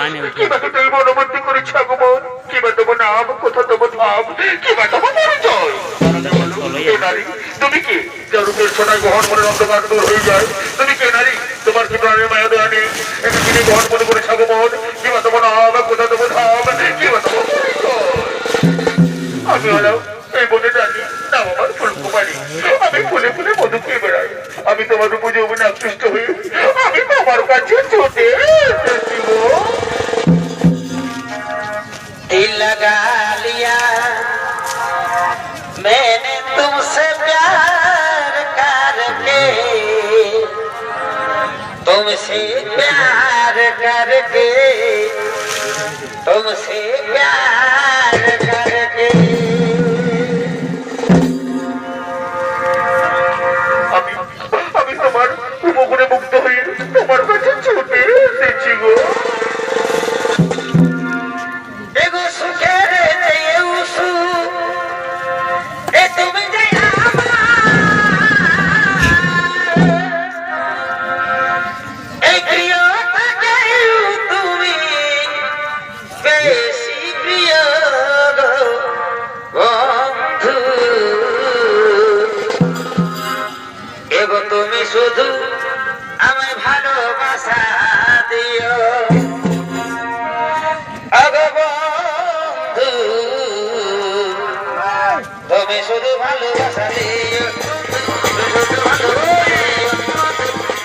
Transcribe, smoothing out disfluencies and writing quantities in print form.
কিবা তো তুই মনোবর্তী করেছ আগমন, কিবা দেবো নাম, কোথা দেবো ধাম, কিবা দেবো পরিচয়। নারী তুমি কি, যার রূপের সোনায় গহন মনের অন্ধকার দূর হয়ে যায়? তুমি কে নারী? তোমার কি প্রাণের মায়া দেওয়া নেই? এটা তিনি গহন মনে করেছ আগমন, কিবা দেবো নাম, কোথা দেবো ধাম, কিবা দেবো পরিচয়। আমি হলাম এই বনে জানি নাম আমার ফুলকুমারী। আমি ফুলে ফুলে মধু খেয়ে বেড়াই। আমি তোমার উপর যৌবনে আকৃষ্ট হয়ে আমি তোমার কাছে ছুটে এসেছি গো। दिल लगा लिया मैंने तुमसे प्यार करके, तुमसे प्यार करके, तुमसे प्यार करके। আমি তোমার উপগুণে মুক্ত হয়ে তোমার কাছে ছুটে এসেছি গো। एगो सुखेर देउसु ए তুমি যে আমার এই প্রিয়টাকে তুমি বেশি প্রিয় গো বন্ধু। এগো তুমি শুধু আমায় ভালোবাসা দিও আগো বন্ধু, তুমি শুধু ভালোবাসা দিও।